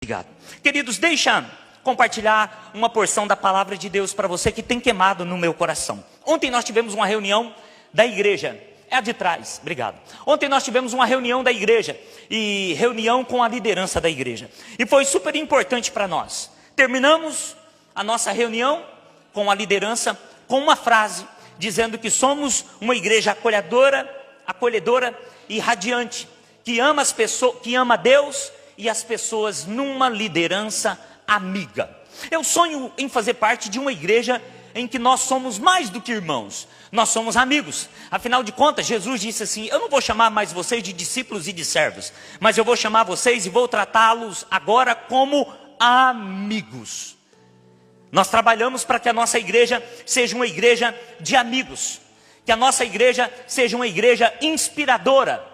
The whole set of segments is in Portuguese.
Obrigado. Queridos, deixa compartilhar uma porção da palavra de Deus para você que tem queimado no meu coração. Ontem nós tivemos uma reunião da igreja. É a de trás, obrigado. Ontem nós tivemos uma reunião da igreja e reunião com a liderança da igreja. E foi super importante para nós. Terminamos a nossa reunião com a liderança com uma frase dizendo que somos uma igreja acolhedora e radiante, que ama as pessoas, que ama Deus e as pessoas numa liderança amiga. Eu sonho em fazer parte de uma igreja em que nós somos mais do que irmãos, nós somos amigos. Afinal de contas, Jesus disse assim: eu não vou chamar mais vocês de discípulos e de servos, mas eu vou chamar vocês e vou tratá-los agora como amigos. Nós trabalhamos para que a nossa igreja seja uma igreja de amigos, que a nossa igreja seja uma igreja inspiradora,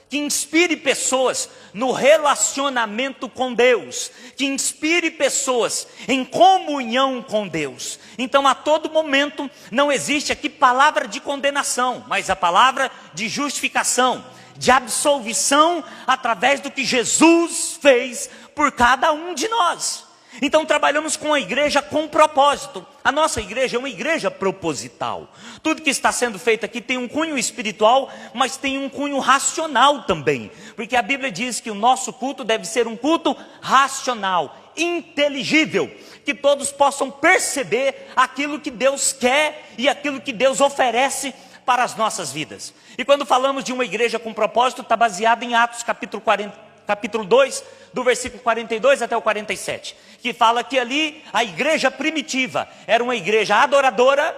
que inspire pessoas no relacionamento com Deus, que inspire pessoas em comunhão com Deus. Então a todo momento não existe aqui palavra de condenação, mas a palavra de justificação, de absolvição através do que Jesus fez por cada um de nós. Então trabalhamos com a igreja com propósito. A nossa igreja é uma igreja proposital. Tudo que está sendo feito aqui tem um cunho espiritual, mas tem um cunho racional também. Porque a Bíblia diz que o nosso culto deve ser um culto racional, inteligível, que todos possam perceber aquilo que Deus quer e aquilo que Deus oferece para as nossas vidas. E quando falamos de uma igreja com propósito, está baseado em Atos capítulo 2, do versículo 42 até o 47, que fala que ali a igreja primitiva era uma igreja adoradora,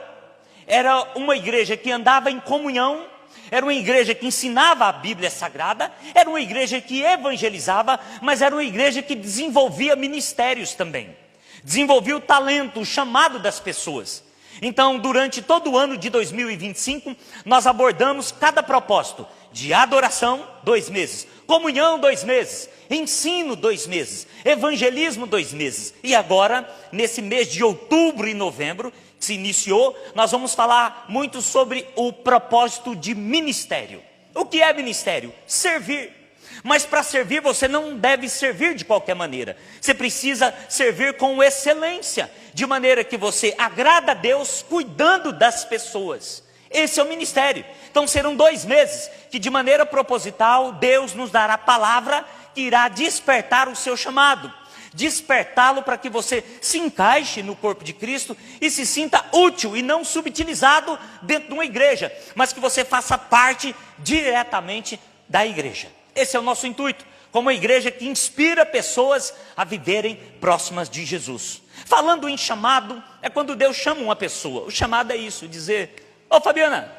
era uma igreja que andava em comunhão, era uma igreja que ensinava a Bíblia Sagrada, era uma igreja que evangelizava, mas era uma igreja que desenvolvia ministérios também, desenvolvia o talento, o chamado das pessoas. Então, durante todo o ano de 2025, nós abordamos cada propósito de adoração, 2 meses, comunhão, 2 meses, ensino, 2 meses, evangelismo, 2 meses. E agora, nesse mês de outubro e novembro, que se iniciou, nós vamos falar muito sobre o propósito de ministério. O que é ministério? Servir. Mas para servir, você não deve servir de qualquer maneira. Você precisa servir com excelência, de maneira que você agrada a Deus cuidando das pessoas. Esse é o ministério. Então serão 2 meses que de maneira proposital Deus nos dará a palavra que irá despertar o seu chamado. Despertá-lo para que você se encaixe no corpo de Cristo e se sinta útil e não subutilizado dentro de uma igreja, mas que você faça parte diretamente da igreja. Esse é o nosso intuito, como uma igreja que inspira pessoas a viverem próximas de Jesus. Falando em chamado, é quando Deus chama uma pessoa. O chamado é isso, dizer: ô Fabiana,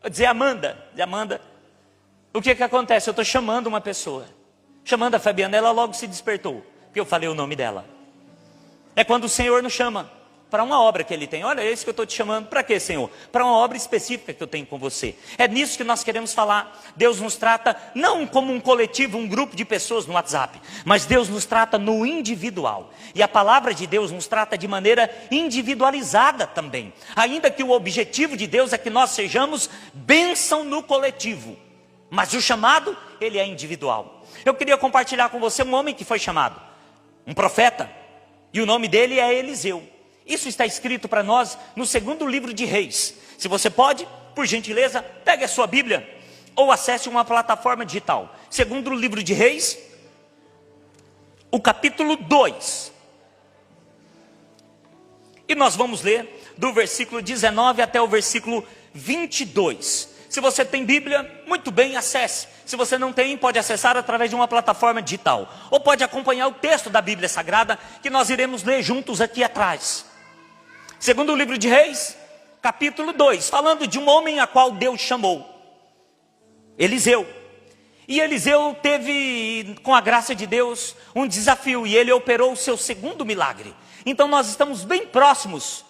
vou dizer Amanda, o que acontece? Eu estou chamando uma pessoa, chamando a Fabiana, ela logo se despertou, porque eu falei o nome dela. É quando o Senhor nos chama para uma obra que Ele tem. Olha, é isso que eu estou te chamando. Para quê, Senhor? Para uma obra específica que eu tenho com você. É nisso que nós queremos falar. Deus nos trata não como um coletivo, um grupo de pessoas no WhatsApp, mas Deus nos trata no individual. E a palavra de Deus nos trata de maneira individualizada também. Ainda que o objetivo de Deus é que nós sejamos bênção no coletivo, mas o chamado, ele é individual. Eu queria compartilhar com você um homem que foi chamado, um profeta, e o nome dele é Eliseu. Isso está escrito para nós no 2º livro de Reis. Se você pode, por gentileza, pegue a sua Bíblia ou acesse uma plataforma digital. 2º livro de Reis, o capítulo 2. E nós vamos ler do versículo 19 até o versículo 22. Se você tem Bíblia, muito bem, acesse. Se você não tem, pode acessar através de uma plataforma digital. Ou pode acompanhar o texto da Bíblia Sagrada, que nós iremos ler juntos aqui atrás. 2º livro de Reis, capítulo 2, falando de um homem a qual Deus chamou, Eliseu. E Eliseu teve, com a graça de Deus, um desafio, e ele operou o seu 2º milagre. Então nós estamos bem próximos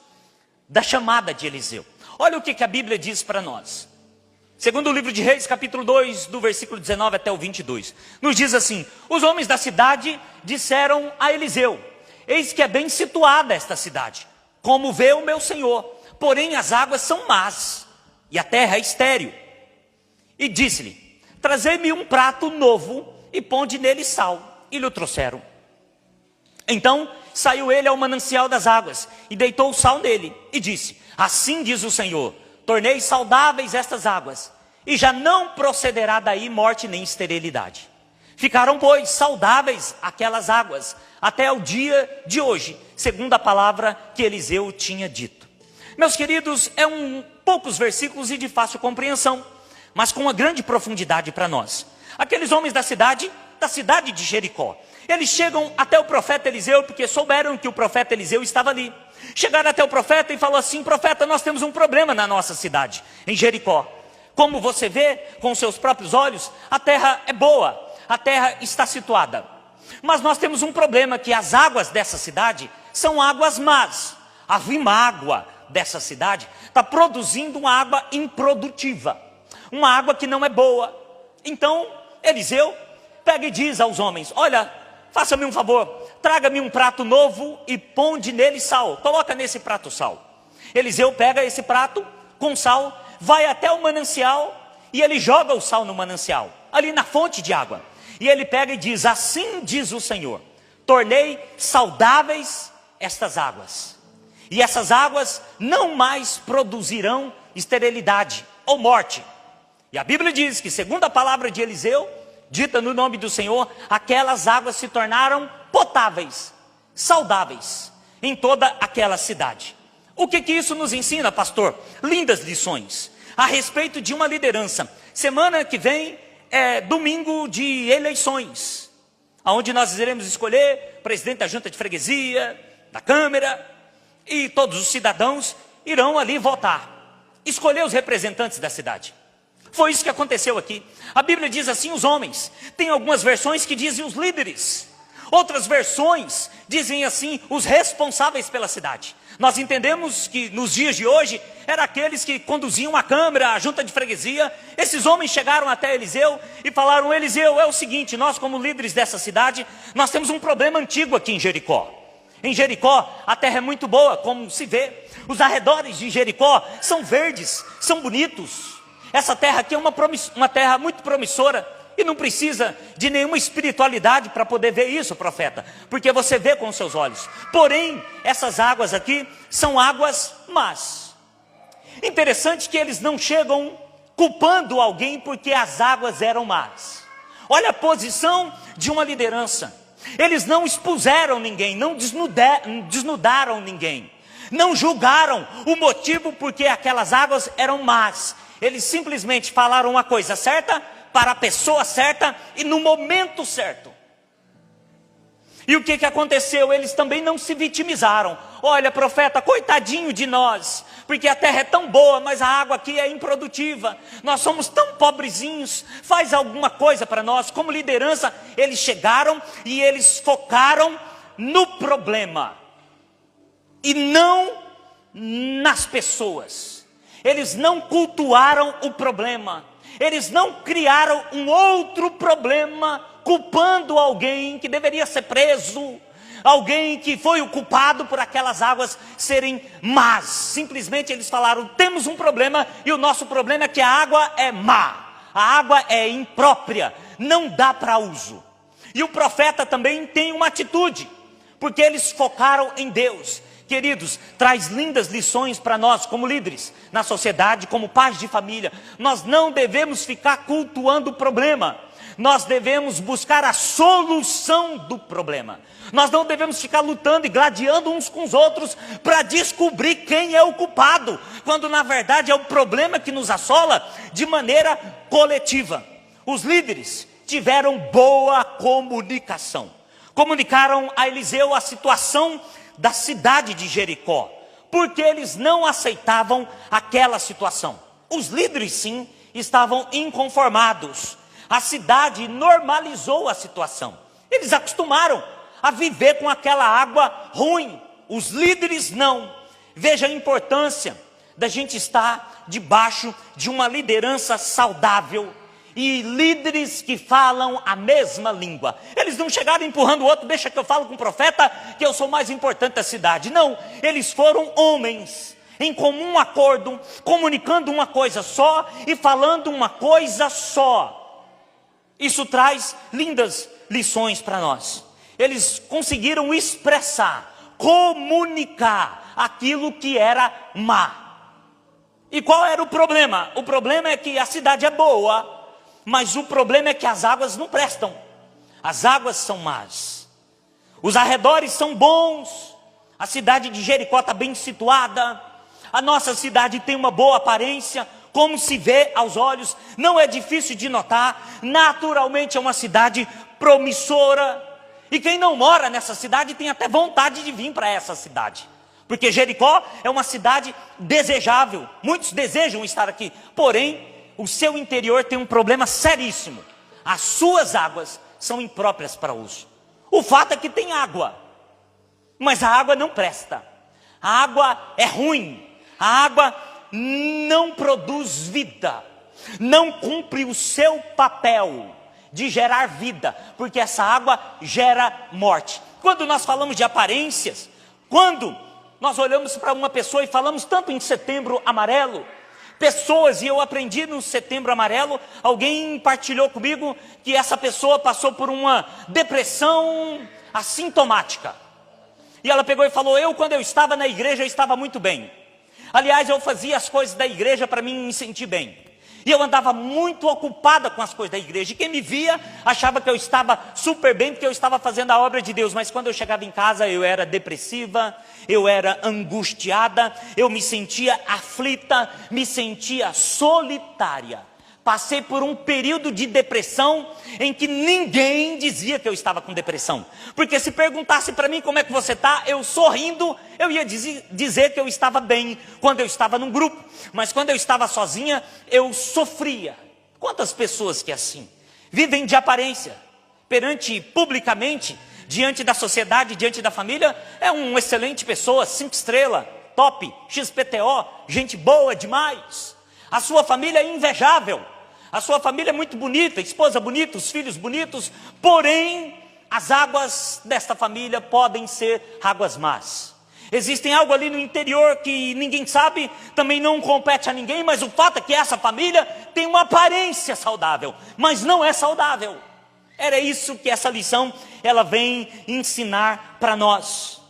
da chamada de Eliseu. Olha o que a Bíblia diz para nós. 2º livro de Reis, capítulo 2, do versículo 19 até o 22. Nos diz assim: os homens da cidade disseram a Eliseu: eis que é bem situada esta cidade, como vê o meu senhor, porém as águas são más, e a terra é estéril. E disse-lhe: trazei-me um prato novo, e ponde nele sal. E lhe o trouxeram. Então saiu ele ao manancial das águas e deitou o sal nele e disse: assim diz o Senhor, tornei saudáveis estas águas, e já não procederá daí morte nem esterilidade. Ficaram, pois, saudáveis aquelas águas até o dia de hoje, segundo a palavra que Eliseu tinha dito. Meus queridos, poucos versículos e de fácil compreensão, mas com uma grande profundidade para nós. Aqueles homens da cidade de Jericó, eles chegam até o profeta Eliseu, porque souberam que o profeta Eliseu estava ali. Chegaram até o profeta e falaram assim: profeta, nós temos um problema na nossa cidade, em Jericó. Como você vê com seus próprios olhos, a terra é boa, a terra está situada. Mas nós temos um problema, que as águas dessa cidade são águas más. A água dessa cidade está produzindo uma água improdutiva, uma água que não é boa. Então Eliseu pega e diz aos homens: olha, faça-me um favor, traga-me um prato novo e ponde nele sal, coloca nesse prato sal. Eliseu pega esse prato com sal, vai até o manancial e ele joga o sal no manancial, ali na fonte de água. E ele pega e diz: assim diz o Senhor, tornei saudáveis estas águas, e essas águas não mais produzirão esterilidade ou morte. E a Bíblia diz que, segundo a palavra de Eliseu, dita no nome do Senhor, aquelas águas se tornaram potáveis, saudáveis, em toda aquela cidade. O que isso nos ensina, pastor? Lindas lições a respeito de uma liderança. Semana que vem é domingo de eleições, onde nós iremos escolher presidente da junta de freguesia, da câmara, e todos os cidadãos irão ali votar, escolher os representantes da cidade. Foi isso que aconteceu aqui. A Bíblia diz assim: os homens. Tem algumas versões que dizem os líderes, outras versões dizem assim, os responsáveis pela cidade. Nós entendemos que nos dias de hoje, eram aqueles que conduziam a câmara, a junta de freguesia. Esses homens chegaram até Eliseu e falaram: Eliseu, é o seguinte, nós como líderes dessa cidade, nós temos um problema antigo aqui em Jericó. Em Jericó, a terra é muito boa, como se vê. Os arredores de Jericó são verdes, são bonitos. Essa terra aqui é uma terra muito promissora, e não precisa de nenhuma espiritualidade para poder ver isso, profeta, porque você vê com os seus olhos. Porém, essas águas aqui são águas más. Interessante que eles não chegam culpando alguém porque as águas eram más. Olha a posição de uma liderança. Eles não expuseram ninguém, não desnudaram ninguém, não julgaram o motivo porque aquelas águas eram más. Eles simplesmente falaram uma coisa certa, para a pessoa certa e no momento certo. E o que aconteceu? Eles também não se vitimizaram. Olha, profeta, coitadinho de nós, porque a terra é tão boa, mas a água aqui é improdutiva. Nós somos tão pobrezinhos, faz alguma coisa para nós. Como liderança, eles chegaram e eles focaram no problema e não nas pessoas. Eles não cultuaram o problema. Eles não criaram um outro problema, culpando alguém que deveria ser preso, alguém que foi o culpado por aquelas águas serem más. Simplesmente eles falaram: temos um problema, e o nosso problema é que a água é má, a água é imprópria, não dá para uso. E o profeta também tem uma atitude, porque eles focaram em Deus. Queridos, traz lindas lições para nós como líderes na sociedade, como pais de família. Nós não devemos ficar cultuando o problema, nós devemos buscar a solução do problema. Nós não devemos ficar lutando e gladiando uns com os outros para descobrir quem é o culpado, quando na verdade é o problema que nos assola de maneira coletiva. Os líderes tiveram boa comunicação, comunicaram a Eliseu a situação da cidade de Jericó, porque eles não aceitavam aquela situação. Os líderes sim estavam inconformados. A cidade normalizou a situação, eles acostumaram a viver com aquela água ruim. Os líderes não. Veja a importância da gente estar debaixo de uma liderança saudável e líderes que falam a mesma língua. Eles não chegaram empurrando o outro: deixa que eu falo com o profeta, que eu sou mais importante da cidade. Não, eles foram homens em comum acordo, comunicando uma coisa só e falando uma coisa só. Isso traz lindas lições para nós. eles conseguiram expressar, comunicar aquilo que era má. E qual era o problema? O problema é que a cidade é boa, mas o problema é que as águas não prestam. As águas são más. Os arredores são bons. A cidade de Jericó está bem situada. A nossa cidade tem uma boa aparência, como se vê aos olhos. Não é difícil de notar. Naturalmente é uma cidade promissora. E quem não mora nessa cidade tem até vontade de vir para essa cidade. Porque Jericó é uma cidade desejável. Muitos desejam estar aqui. Porém, o seu interior tem um problema seríssimo. As suas águas são impróprias para uso. O fato é que tem água, mas a água não presta. A água é ruim. A água não produz vida. Não cumpre o seu papel de gerar vida. Porque essa água gera morte. Quando nós falamos de aparências, quando nós olhamos para uma pessoa e falamos tanto em Setembro Amarelo, pessoas, e eu aprendi no Setembro Amarelo, alguém partilhou comigo que essa pessoa passou por uma depressão assintomática. E ela pegou e falou: quando eu estava na igreja, eu estava muito bem. Aliás, eu fazia as coisas da igreja para me sentir bem. E eu andava muito ocupada com as coisas da igreja. E quem me via achava que eu estava super bem, porque eu estava fazendo a obra de Deus. Mas quando eu chegava em casa, eu era depressiva, eu era angustiada, eu me sentia aflita, me sentia solitária. Passei por um período de depressão em que ninguém dizia que eu estava com depressão. Porque se perguntasse para mim como é que você está, eu sorrindo, eu ia dizer que eu estava bem quando eu estava num grupo. Mas quando eu estava sozinha, eu sofria. Quantas pessoas que assim vivem de aparência, publicamente, diante da sociedade, diante da família, é uma excelente pessoa, 5 estrelas, top, XPTO, gente boa demais. A sua família é invejável. A sua família é muito bonita, esposa bonita, os filhos bonitos, porém, as águas desta família podem ser águas más. Existem algo ali no interior que ninguém sabe, também não compete a ninguém, mas o fato é que essa família tem uma aparência saudável, mas não é saudável. Era isso que essa lição, ela vem ensinar para nós.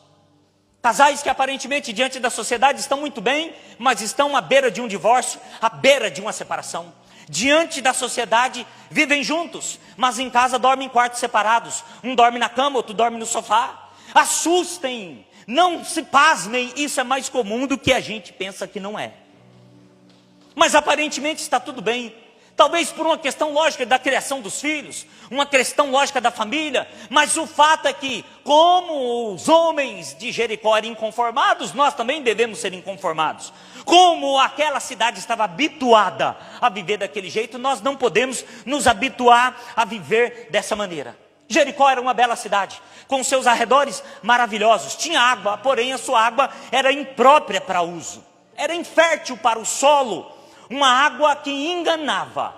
Casais que aparentemente diante da sociedade estão muito bem, mas estão à beira de um divórcio, à beira de uma separação. Diante da sociedade vivem juntos, mas em casa dormem em quartos separados. Um dorme na cama, outro dorme no sofá. Assustem, não se pasmem, isso é mais comum do que a gente pensa que não é. Mas aparentemente está tudo bem. Talvez por uma questão lógica da criação dos filhos, uma questão lógica da família, mas o fato é que, como os homens de Jericó eram inconformados, nós também devemos ser inconformados. Como aquela cidade estava habituada a viver daquele jeito, nós não podemos nos habituar a viver dessa maneira. Jericó era uma bela cidade, com seus arredores maravilhosos, tinha água, porém a sua água era imprópria para uso, era infértil para o solo. Uma água que enganava,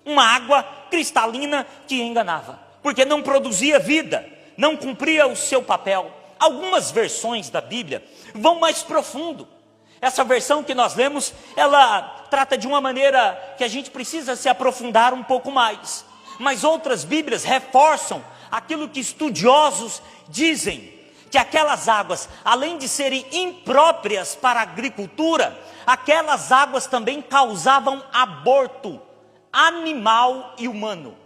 uma água cristalina que enganava, porque não produzia vida, não cumpria o seu papel. Algumas versões da Bíblia vão mais profundo. Essa versão que nós lemos, ela trata de uma maneira que a gente precisa se aprofundar um pouco mais. Mas outras Bíblias reforçam aquilo que estudiosos dizem, que aquelas águas, além de serem impróprias para a agricultura, aquelas águas também causavam aborto animal e humano.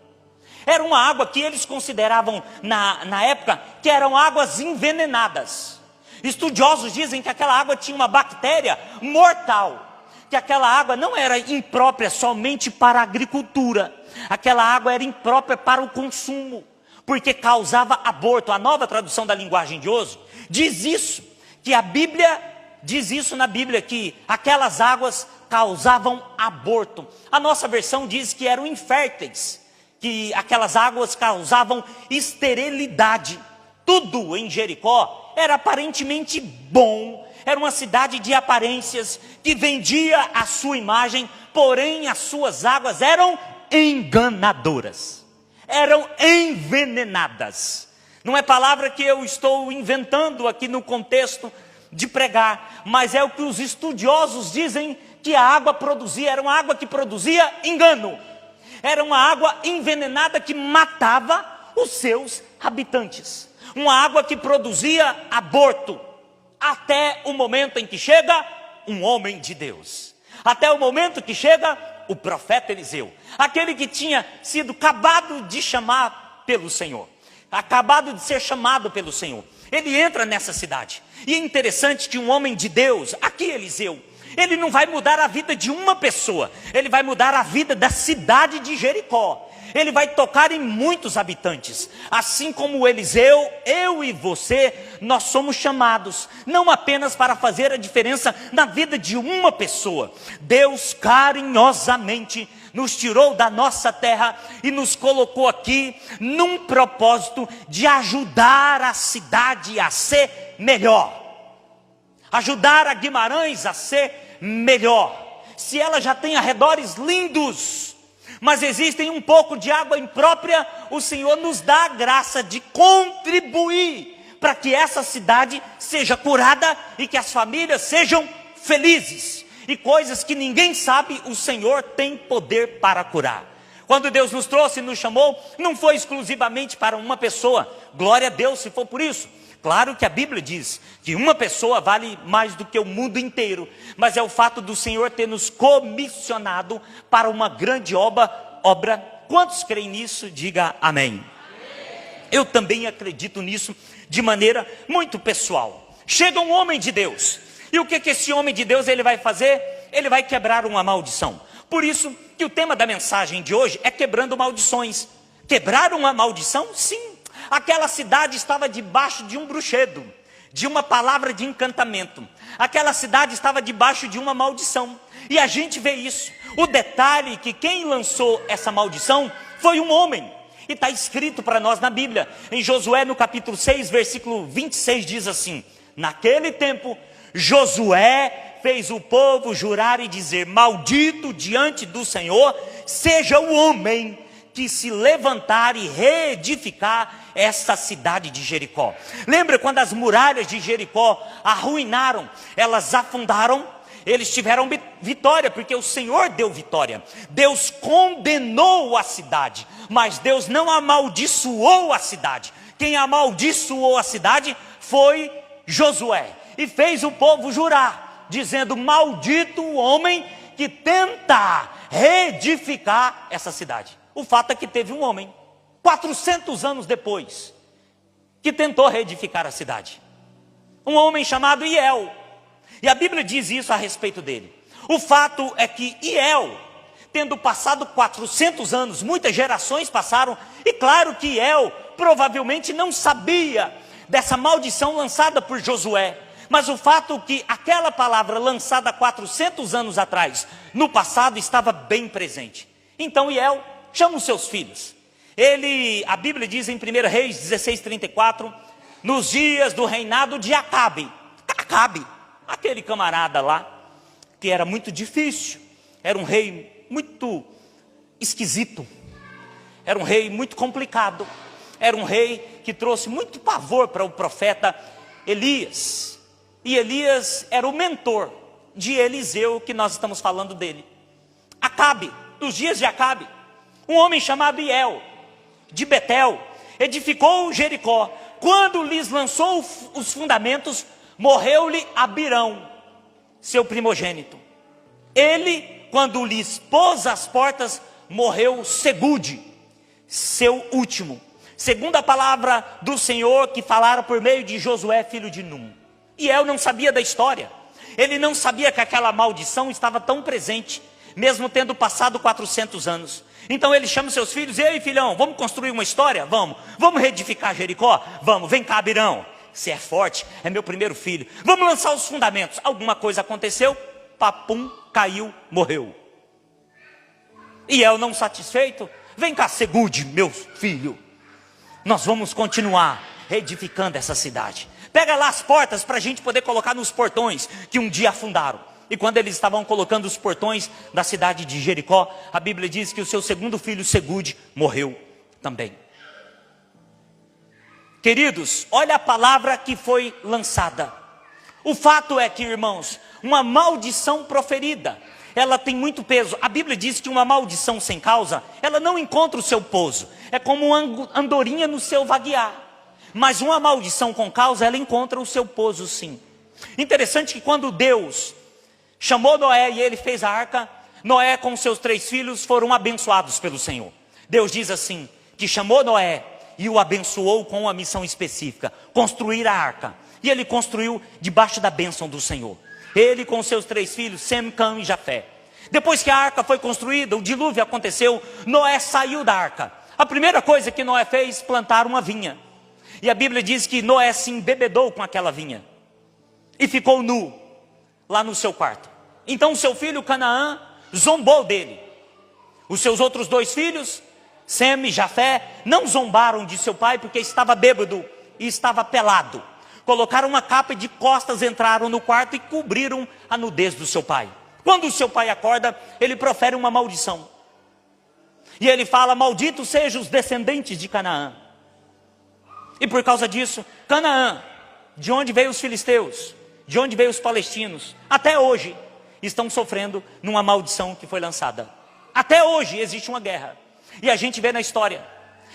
Era uma água que eles consideravam, na época, que eram águas envenenadas. Estudiosos dizem que aquela água tinha uma bactéria mortal, que aquela água não era imprópria somente para a agricultura, aquela água era imprópria para o consumo, porque causava aborto. A Nova Tradução da Linguagem de hoje diz isso, que a Bíblia diz isso na Bíblia, que aquelas águas causavam aborto. A nossa versão diz que eram inférteis, que aquelas águas causavam esterilidade. Tudo em Jericó era aparentemente bom, era uma cidade de aparências, que vendia a sua imagem, porém as suas águas eram enganadoras, eram envenenadas. Não é palavra que eu estou inventando aqui no contexto de pregar, mas é o que os estudiosos dizem que a água produzia. Era uma água que produzia engano, era uma água envenenada que matava os seus habitantes. uma água que produzia aborto, até o momento em que chega um homem de Deus, até o momento que chega o profeta Eliseu, aquele que tinha sido acabado de chamar pelo Senhor, acabado de ser chamado pelo Senhor. Ele entra nessa cidade, e é interessante que um homem de Deus, aqui Eliseu, ele não vai mudar a vida de uma pessoa, ele vai mudar a vida da cidade de Jericó. Ele vai tocar em muitos habitantes. Assim como Eliseu, eu e você, nós somos chamados, não apenas para fazer a diferença na vida de uma pessoa. Deus carinhosamente nos tirou da nossa terra e nos colocou aqui num propósito de ajudar a cidade a ser melhor. Ajudar a Guimarães a ser melhor. Se ela já tem arredores lindos, mas existem um pouco de água imprópria, o Senhor nos dá a graça de contribuir para que essa cidade seja curada e que as famílias sejam felizes. E coisas que ninguém sabe, o Senhor tem poder para curar. Quando Deus nos trouxe e nos chamou, não foi exclusivamente para uma pessoa. Glória a Deus se for por isso. Claro que a Bíblia diz que uma pessoa vale mais do que o mundo inteiro, mas é o fato do Senhor ter nos comissionado para uma grande obra. Quantos creem nisso? Diga amém. Eu também acredito nisso de maneira muito pessoal. Chega um homem de Deus, e o que esse homem de Deus ele vai fazer? Ele vai quebrar uma maldição. Por isso que o tema da mensagem de hoje é quebrando maldições. Quebrar uma maldição? Sim. Aquela cidade estava debaixo de um bruxedo, de uma palavra de encantamento. Aquela cidade estava debaixo de uma maldição. E a gente vê isso. O detalhe é que quem lançou essa maldição foi um homem. E está escrito para nós na Bíblia. Em Josué, no capítulo 6, versículo 26, diz assim: naquele tempo, Josué fez o povo jurar e dizer: maldito diante do Senhor seja o homem que se levantar e reedificar essa cidade de Jericó. Lembra quando as muralhas de Jericó arruinaram, elas afundaram? Eles tiveram vitória, porque o Senhor deu vitória. Deus condenou a cidade, mas Deus não amaldiçoou a cidade. Quem amaldiçoou a cidade foi Josué, e fez o povo jurar, dizendo: maldito o homem que tenta reedificar essa cidade. O fato é que teve um homem, 400 anos depois, que tentou reedificar a cidade. Um homem chamado Hiel. E a Bíblia diz isso a respeito dele. O fato é que Hiel, tendo passado 400 anos, muitas gerações passaram, e claro que Hiel provavelmente não sabia dessa maldição lançada por Josué. Mas o fato é que aquela palavra lançada 400 anos atrás, no passado, estava bem presente. Então Hiel chama os seus filhos. A Bíblia diz em 1 Reis 16:34, nos dias do reinado de Acabe, aquele camarada lá, que era muito difícil, era um rei muito esquisito, era um rei muito complicado, era um rei que trouxe muito pavor para o profeta Elias, e Elias era o mentor de Eliseu, que nós estamos falando dele. Acabe, nos dias de Acabe, um homem chamado Hiel, de Betel, edificou Jericó. Quando lhes lançou os fundamentos, morreu-lhe Abirão, seu primogênito. Ele, quando lhes pôs as portas, morreu Segude, seu último, segundo a palavra do Senhor que falaram por meio de Josué, filho de Num. Hiel não sabia da história, ele não sabia que aquela maldição estava tão presente, mesmo tendo passado 400 anos. Então ele chama seus filhos: ei filhão, vamos construir uma história? Vamos reedificar Jericó? Vamos, vem cá Abirão, você é forte, é meu primeiro filho, vamos lançar os fundamentos. Alguma coisa aconteceu, papum, caiu, morreu. Hiel não satisfeito: vem cá Segude, meu filho, nós vamos continuar reedificando essa cidade. Pega lá as portas para a gente poder colocar nos portões que um dia afundaram. E quando eles estavam colocando os portões da cidade de Jericó, a Bíblia diz que o seu segundo filho, Segude, morreu também. Queridos, olha a palavra que foi lançada. O fato é que, irmãos, uma maldição proferida, ela tem muito peso. A Bíblia diz que uma maldição sem causa, ela não encontra o seu pouso. É como uma andorinha no seu vaguear. Mas uma maldição com causa, ela encontra o seu pouso sim. Interessante que quando Deus chamou Noé e ele fez a arca, Noé com seus 3 filhos foram abençoados pelo Senhor. Deus diz assim, que chamou Noé e o abençoou com uma missão específica, construir a arca. E ele construiu debaixo da bênção do Senhor. Ele com seus 3 filhos, Sem, Cã e Jafé. Depois que a arca foi construída, o dilúvio aconteceu, Noé saiu da arca. A primeira coisa que Noé fez, plantar uma vinha. E a Bíblia diz que Noé se embebedou com aquela vinha. E ficou nu, lá no seu quarto. Então seu filho Canaã zombou dele. Os seus outros 2 filhos, Sem e Jafé, não zombaram de seu pai porque estava bêbado e estava pelado. Colocaram uma capa e de costas entraram no quarto e cobriram a nudez do seu pai. Quando o seu pai acorda, ele profere uma maldição. E ele fala, malditos sejam os descendentes de Canaã. E por causa disso, Canaã, de onde veio os filisteus, de onde veio os palestinos, até hoje estão sofrendo numa maldição que foi lançada. Até hoje existe uma guerra. E a gente vê na história.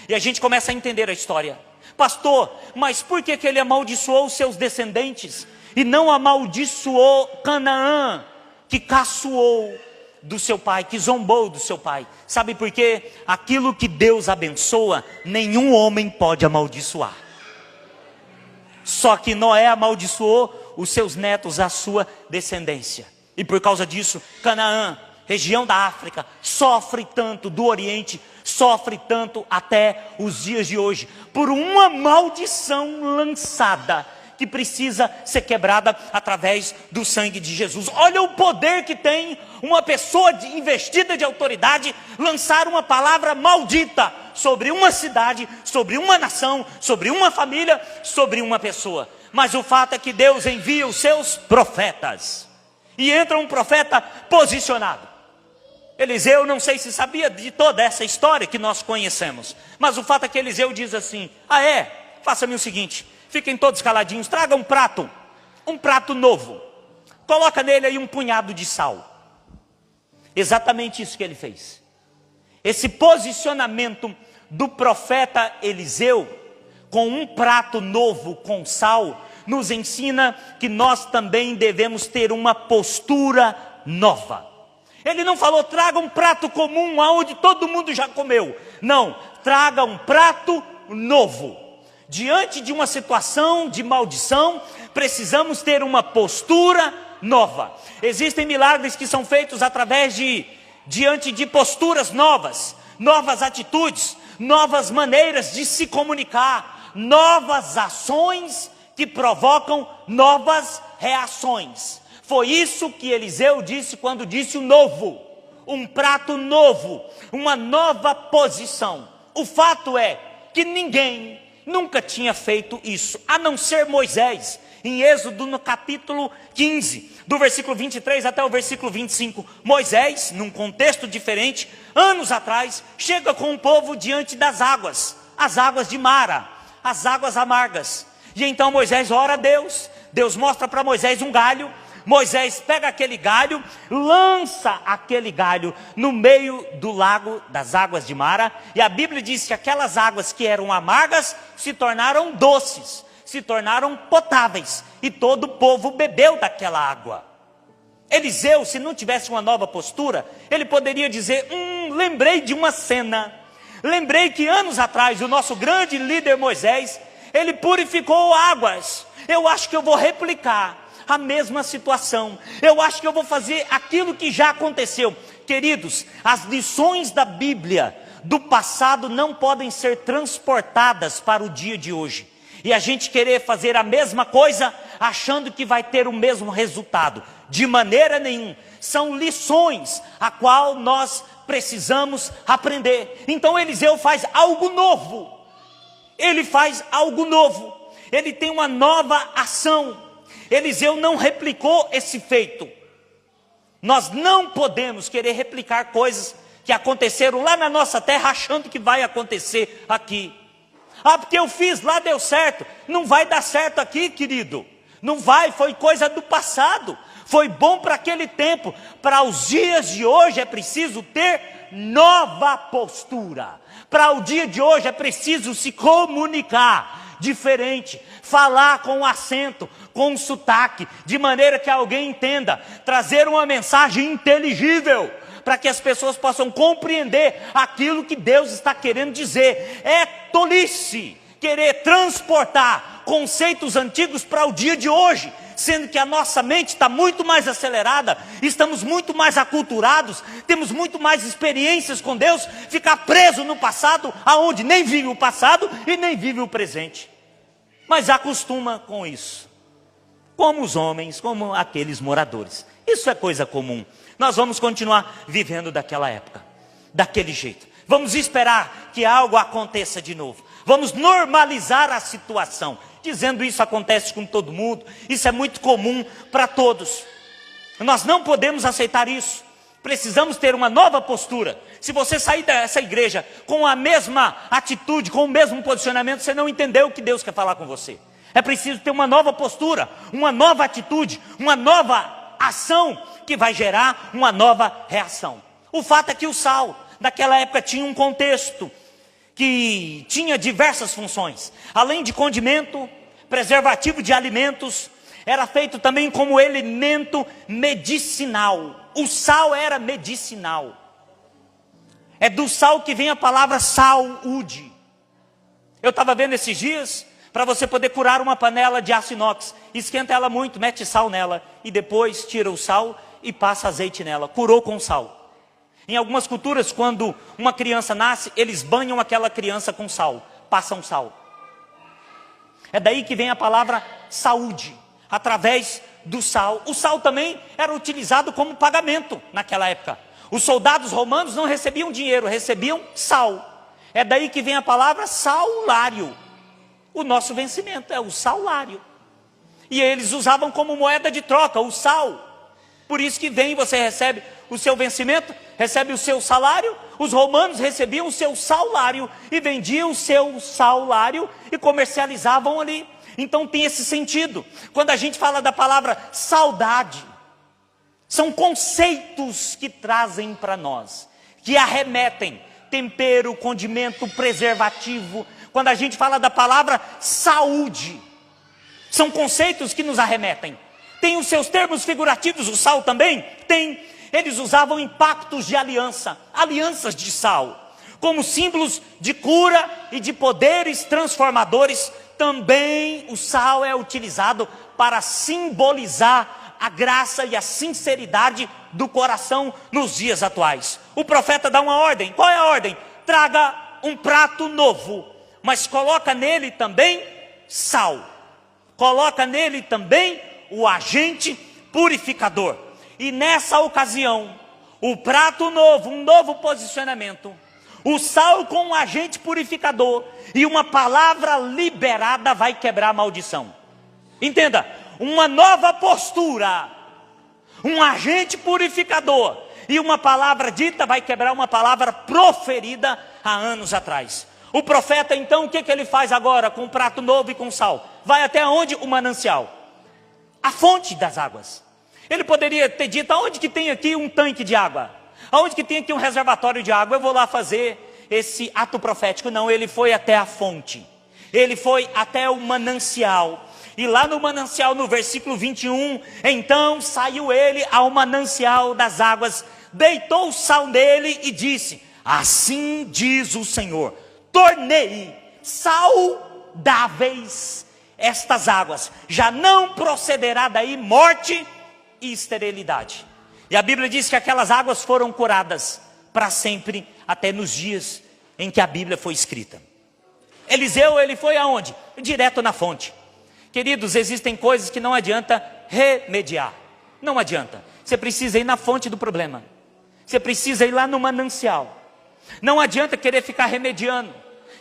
E a gente começa a entender a história. Pastor, mas por que ele amaldiçoou os seus descendentes e não amaldiçoou Canaã, que caçoou do seu pai, que zombou do seu pai? Sabe por quê? Aquilo que Deus abençoa, nenhum homem pode amaldiçoar. Só que Noé amaldiçoou os seus netos, a sua descendência. E por causa disso, Canaã, região da África, sofre tanto, do Oriente, sofre tanto até os dias de hoje, por uma maldição lançada, que precisa ser quebrada através do sangue de Jesus. Olha o poder que tem uma pessoa investida de autoridade, lançar uma palavra maldita sobre uma cidade, sobre uma nação, sobre uma família, sobre uma pessoa. Mas o fato é que Deus envia os seus profetas, e entra um profeta posicionado. Eliseu, não sei se sabia de toda essa história que nós conhecemos, mas o fato é que Eliseu diz assim, faça-me o seguinte, fiquem todos caladinhos, traga um prato novo, coloca nele aí um punhado de sal. Exatamente isso que ele fez. Esse posicionamento do profeta Eliseu, com um prato novo com sal, nos ensina que nós também devemos ter uma postura nova. Ele não falou, traga um prato comum, aonde todo mundo já comeu. Não, traga um prato novo. Diante de uma situação de maldição, precisamos ter uma postura nova. Existem milagres que são feitos diante de posturas novas, novas atitudes, novas maneiras de se comunicar, novas ações que provocam novas reações. Foi isso que Eliseu disse quando disse o novo, um prato novo, uma nova posição. O fato é que ninguém nunca tinha feito isso, a não ser Moisés. Em Êxodo, no capítulo 15, do versículo 23 até o versículo 25, Moisés, num contexto diferente, anos atrás, chega com o povo diante das águas, as águas de Mara, as águas amargas. E então Moisés ora a Deus, Deus mostra para Moisés um galho, Moisés pega aquele galho, lança aquele galho no meio do lago das águas de Mara, e a Bíblia diz que aquelas águas que eram amargas se tornaram doces, se tornaram potáveis, e todo o povo bebeu daquela água. Eliseu, se não tivesse uma nova postura, ele poderia dizer, lembrei de uma cena, lembrei que anos atrás o nosso grande líder Moisés, ele purificou águas, eu acho que eu vou replicar a mesma situação, eu acho que eu vou fazer aquilo que já aconteceu. Queridos, as lições da Bíblia do passado não podem ser transportadas para o dia de hoje, e a gente querer fazer a mesma coisa, achando que vai ter o mesmo resultado, de maneira nenhuma. São lições a qual nós precisamos aprender. Então Eliseu faz algo novo, ele faz algo novo, ele tem uma nova ação. Eliseu não replicou esse feito. Nós não podemos querer replicar coisas que aconteceram lá na nossa terra, achando que vai acontecer aqui. Porque eu fiz lá, deu certo. Não vai dar certo aqui, querido. Não vai, foi coisa do passado. Foi bom para aquele tempo. Para os dias de hoje é preciso ter nova postura. Para o dia de hoje é preciso se comunicar. diferente, falar com acento, com sotaque, de maneira que alguém entenda, trazer uma mensagem inteligível, para que as pessoas possam compreender aquilo que Deus está querendo dizer. É tolice querer transportar conceitos antigos para o dia de hoje, sendo que a nossa mente está muito mais acelerada, estamos muito mais aculturados, temos muito mais experiências com Deus. Ficar preso no passado, aonde nem vive o passado e nem vive o presente, mas acostuma com isso, como os homens, como aqueles moradores. Isso é coisa comum. Nós vamos continuar vivendo daquela época, daquele jeito. Vamos esperar que algo aconteça de novo. Vamos normalizar a situação. Dizendo isso, acontece com todo mundo. Isso é muito comum para todos. Nós não podemos aceitar isso. Precisamos ter uma nova postura. Se você sair dessa igreja com a mesma atitude, com o mesmo posicionamento, você não entendeu o que Deus quer falar com você. É preciso ter uma nova postura, uma nova atitude, uma nova ação que vai gerar uma nova reação. O fato é que o sal naquela época tinha um contexto que tinha diversas funções. Além de condimento, preservativo de alimentos, era feito também como elemento medicinal. O sal era medicinal. É do sal que vem a palavra saúde. Eu estava vendo esses dias, para você poder curar uma panela de aço inox, esquenta ela muito, mete sal nela e depois tira o sal e passa azeite nela. Curou com sal. Em algumas culturas, quando uma criança nasce, eles banham aquela criança com sal, passam sal. É daí que vem a palavra saúde, através do sal. O sal também era utilizado como pagamento naquela época. Os soldados romanos não recebiam dinheiro, recebiam sal. É daí que vem a palavra salário. O nosso vencimento é o salário. E eles usavam como moeda de troca o sal. Por isso que vem, você recebe o seu vencimento, recebe o seu salário. Os romanos recebiam o seu salário e vendiam o seu salário e comercializavam ali. Então tem esse sentido. Quando a gente fala da palavra saudade, são conceitos que trazem para nós, que arremetem tempero, condimento, preservativo. Quando a gente fala da palavra saúde, são conceitos que nos arremetem. Tem os seus termos figurativos, o sal também tem. Eles usavam impactos de aliança, alianças de sal, como símbolos de cura e de poderes transformadores. Também o sal é utilizado para simbolizar a graça e a sinceridade do coração nos dias atuais. O profeta dá uma ordem. Qual é a ordem? Traga um prato novo, mas coloca nele também sal. Coloca nele também o agente purificador. E nessa ocasião, o prato novo, um novo posicionamento, o sal com um agente purificador e uma palavra liberada vai quebrar a maldição. Entenda, uma nova postura, um agente purificador e uma palavra dita vai quebrar uma palavra proferida há anos atrás. O profeta então, o que ele faz agora com o prato novo e com sal? Vai até onde? O manancial, a fonte das águas. Ele poderia ter dito, aonde que tem aqui um tanque de água? Aonde que tem aqui um reservatório de água? Eu vou lá fazer esse ato profético. Não, ele foi até a fonte. Ele foi até o manancial. E lá no manancial, no versículo 21, então saiu ele ao manancial das águas, deitou o sal nele e disse, assim diz o Senhor, tornei saudáveis estas águas, já não procederá daí morte e esterilidade. E a Bíblia diz que aquelas águas foram curadas para sempre, até nos dias em que a Bíblia foi escrita. Eliseu, ele foi aonde? Direto na fonte. Queridos, existem coisas que não adianta remediar. Não adianta. Você precisa ir na fonte do problema. Você precisa ir lá no manancial. Não adianta querer ficar remediando,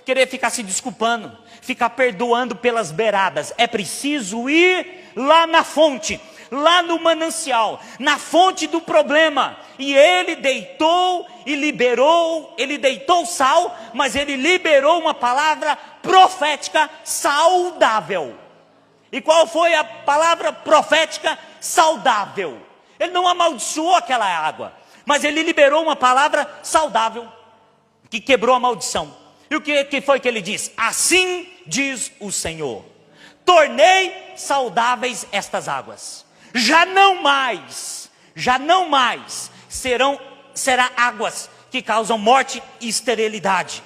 querer ficar se desculpando, ficar perdoando pelas beiradas. É preciso ir lá na fonte, lá no manancial, na fonte do problema. E ele deitou e liberou, ele deitou sal, mas ele liberou uma palavra profética saudável. E qual foi a palavra profética saudável? Ele não amaldiçoou aquela água, mas ele liberou uma palavra saudável, que quebrou a maldição. E o que foi que ele diz? Assim diz o Senhor: tornei saudáveis estas águas. Já não mais será águas que causam morte e esterilidade.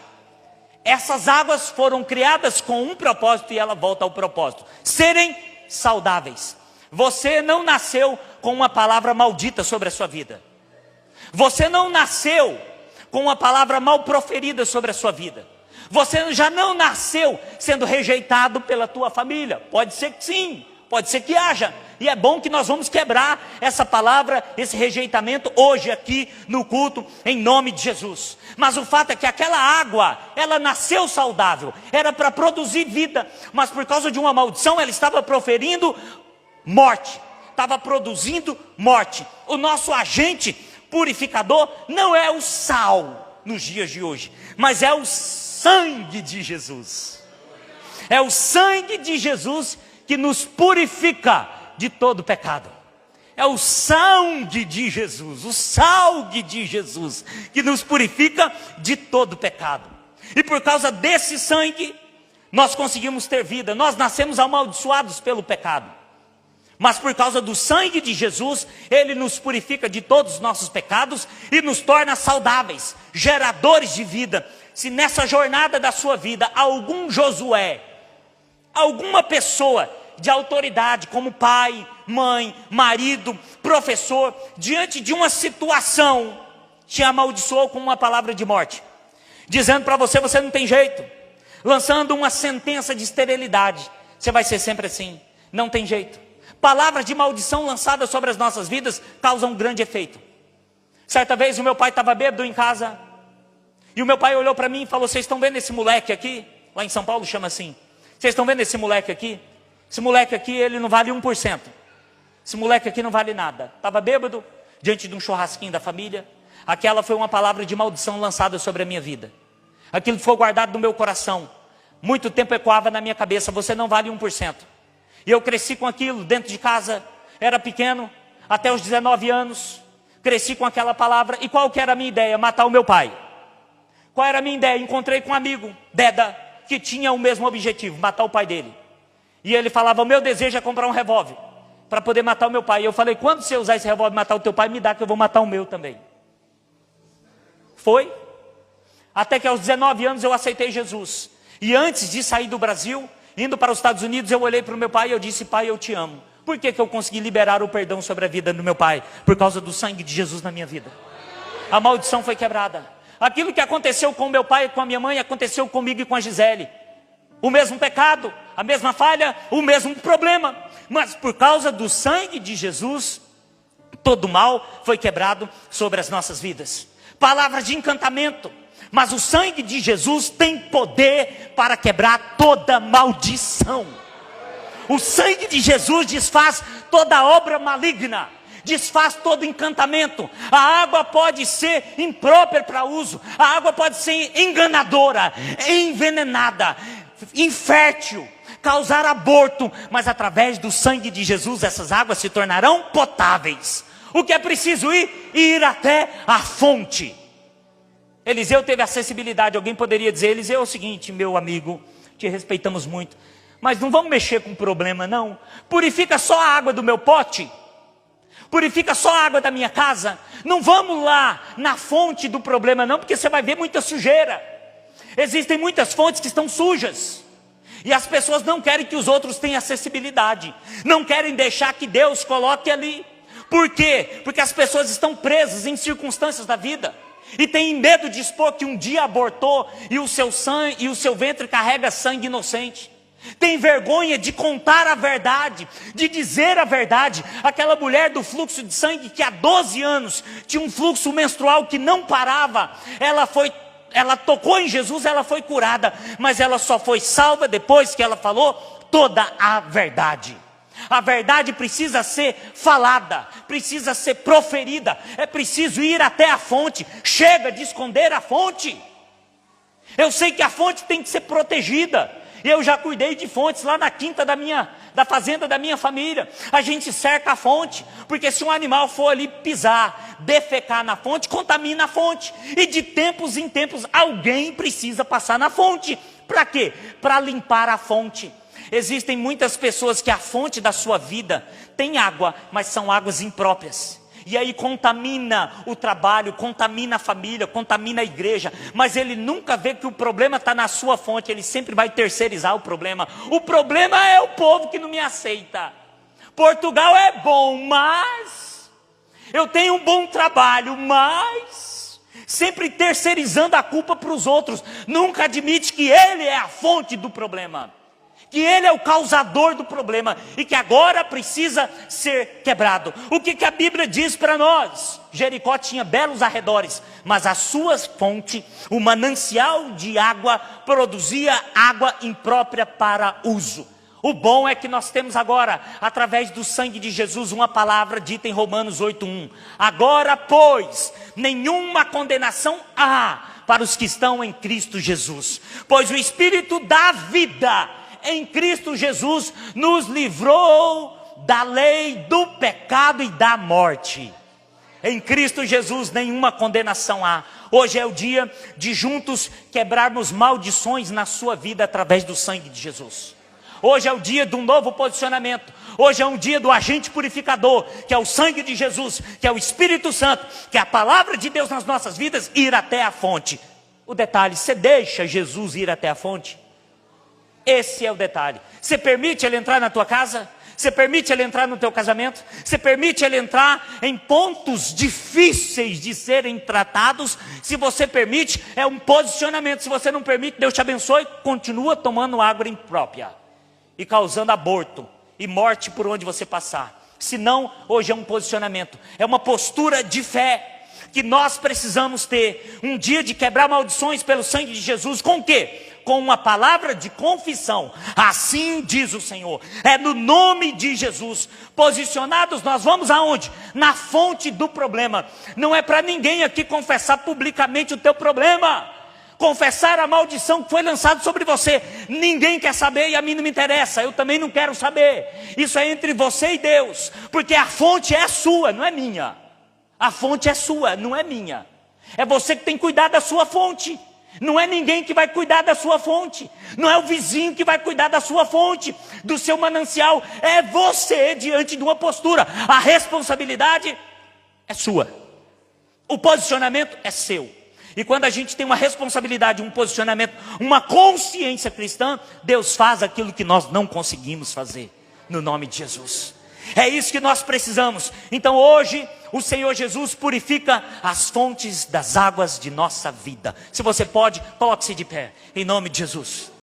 Essas águas foram criadas com um propósito e ela volta ao propósito: serem saudáveis. Você não nasceu com uma palavra maldita sobre a sua vida. Você não nasceu com uma palavra mal proferida sobre a sua vida. Você já não nasceu sendo rejeitado pela tua família. Pode ser que sim, pode ser que haja. E é bom que nós vamos quebrar essa palavra, esse rejeitamento hoje aqui no culto, em nome de Jesus. Mas o fato é que aquela água, ela nasceu saudável, era para produzir vida, mas por causa de uma maldição ela estava proferindo morte, estava produzindo morte. O nosso agente purificador não é o sal nos dias de hoje, mas é o sangue de Jesus. É o sangue de Jesus que nos purifica de todo pecado. É o sangue de Jesus, o sangue de Jesus que nos purifica de todo pecado. E por causa desse sangue nós conseguimos ter vida. Nós nascemos amaldiçoados pelo pecado, mas por causa do sangue de Jesus, ele nos purifica de todos os nossos pecados e nos torna saudáveis, geradores de vida. Se nessa jornada da sua vida algum Josué, alguma pessoa de autoridade, como pai, mãe, marido, professor, diante de uma situação, te amaldiçoou com uma palavra de morte, dizendo para você: você não tem jeito, lançando uma sentença de esterilidade, você vai ser sempre assim, não tem jeito. Palavras de maldição lançadas sobre as nossas vidas causam um grande efeito. Certa vez o meu pai estava bêbado em casa, e o meu pai olhou para mim e falou: vocês estão vendo esse moleque aqui? Lá em São Paulo chama assim. Vocês estão vendo esse moleque aqui? Esse moleque aqui, ele não vale 1%. Esse moleque aqui não vale nada. Estava bêbado, diante de um churrasquinho da família. Aquela foi uma palavra de maldição lançada sobre a minha vida. Aquilo ficou guardado no meu coração. Muito tempo ecoava na minha cabeça: você não vale 1%. E eu cresci com aquilo dentro de casa. Era pequeno, até os 19 anos. Cresci com aquela palavra. E qual que era a minha ideia? Matar o meu pai. Qual era a minha ideia? Encontrei com um amigo, Deda, que tinha o mesmo objetivo: matar o pai dele. E ele falava: o meu desejo é comprar um revólver para poder matar o meu pai. E eu falei: quando você usar esse revólver e matar o teu pai, me dá que eu vou matar o meu também. Foi. Até que aos 19 anos eu aceitei Jesus. E antes de sair do Brasil, indo para os Estados Unidos, eu olhei para o meu pai e eu disse: pai, eu te amo. Por que eu consegui liberar o perdão sobre a vida do meu pai? Por causa do sangue de Jesus na minha vida. A maldição foi quebrada. Aquilo que aconteceu com o meu pai e com a minha mãe, aconteceu comigo e com a Gisele. O mesmo pecado, a mesma falha, o mesmo problema. Mas por causa do sangue de Jesus, todo mal foi quebrado sobre as nossas vidas. Palavras de encantamento. Mas o sangue de Jesus tem poder para quebrar toda maldição. O sangue de Jesus desfaz toda obra maligna, desfaz todo encantamento. A água pode ser imprópria para uso, a água pode ser enganadora, envenenada, infértil, causar aborto, mas através do sangue de Jesus essas águas se tornarão potáveis. O que é preciso ir até a fonte. Eliseu teve acessibilidade. Alguém poderia dizer: Eliseu, é o seguinte, meu amigo, te respeitamos muito, mas não vamos mexer com o problema não. Purifica só a água do meu pote, purifica só a água da minha casa. Não vamos lá na fonte do problema não, porque você vai ver muita sujeira. Existem muitas fontes que estão sujas, e as pessoas não querem que os outros tenham acessibilidade, não querem deixar que Deus coloque ali. Por quê? Porque as pessoas estão presas em circunstâncias da vida, e tem medo de expor que um dia abortou e o seu sangue e o seu ventre carrega sangue inocente. Tem vergonha de contar a verdade, de dizer a verdade. Aquela mulher do fluxo de sangue que há 12 anos tinha um fluxo menstrual que não parava, ela tocou em Jesus, ela foi curada, mas ela só foi salva depois que ela falou toda a verdade. A verdade precisa ser falada, precisa ser proferida, é preciso ir até a fonte. Chega de esconder a fonte. Eu sei que a fonte tem que ser protegida. Eu já cuidei de fontes lá na quinta da da fazenda da minha família. A gente cerca a fonte, porque se um animal for ali pisar, defecar na fonte, contamina a fonte. E de tempos em tempos alguém precisa passar na fonte. Para quê? Para limpar a fonte. Existem muitas pessoas que a fonte da sua vida tem água, mas são águas impróprias. E aí contamina o trabalho, contamina a família, contamina a igreja. Mas ele nunca vê que o problema está na sua fonte, ele sempre vai terceirizar o problema. O problema é o povo que não me aceita. Portugal é bom, mas eu tenho um bom trabalho, mas sempre terceirizando a culpa para os outros. Nunca admite que ele é a fonte do problema, que ele é o causador do problema e que agora precisa ser quebrado. O que a Bíblia diz para nós? Jericó tinha belos arredores, mas a sua fonte, o manancial de água, produzia água imprópria para uso. O bom é que nós temos agora, através do sangue de Jesus, uma palavra dita em Romanos 8:1. Agora, pois, nenhuma condenação há para os que estão em Cristo Jesus, pois o Espírito da vida em Cristo Jesus nos livrou da lei do pecado e da morte. Em Cristo Jesus nenhuma condenação há. Hoje é o dia de juntos quebrarmos maldições na sua vida através do sangue de Jesus. Hoje é o dia de um novo posicionamento. Hoje é um dia do agente purificador, que é o sangue de Jesus, que é o Espírito Santo, que é a palavra de Deus nas nossas vidas, ir até a fonte. O detalhe, você deixa Jesus ir até a fonte? Esse é o detalhe. Você permite ele entrar na tua casa? Você permite ele entrar no teu casamento? Você permite ele entrar em pontos difíceis de serem tratados? Se você permite, é um posicionamento. Se você não permite, Deus te abençoe. Continua tomando água imprópria e causando aborto e morte por onde você passar. Se não, hoje é um posicionamento. É uma postura de fé que nós precisamos ter. Um dia de quebrar maldições pelo sangue de Jesus. Com o quê? Com uma palavra de confissão. Assim diz o Senhor. É no nome de Jesus. Posicionados, nós vamos aonde? Na fonte do problema. Não é para ninguém aqui confessar publicamente o teu problema. Confessar a maldição que foi lançada sobre você. Ninguém quer saber e a mim não me interessa. Eu também não quero saber. Isso é entre você e Deus. Porque a fonte é sua, não é minha. A fonte é sua, não é minha. É você que tem que cuidar da sua fonte. Não é ninguém que vai cuidar da sua fonte. Não é o vizinho que vai cuidar da sua fonte, do seu manancial. É você diante de uma postura. A responsabilidade é sua. O posicionamento é seu. E quando a gente tem uma responsabilidade, um posicionamento, uma consciência cristã, Deus faz aquilo que nós não conseguimos fazer. No nome de Jesus. É isso que nós precisamos. Então hoje o Senhor Jesus purifica as fontes das águas de nossa vida. Se você pode, coloque-se de pé, em nome de Jesus.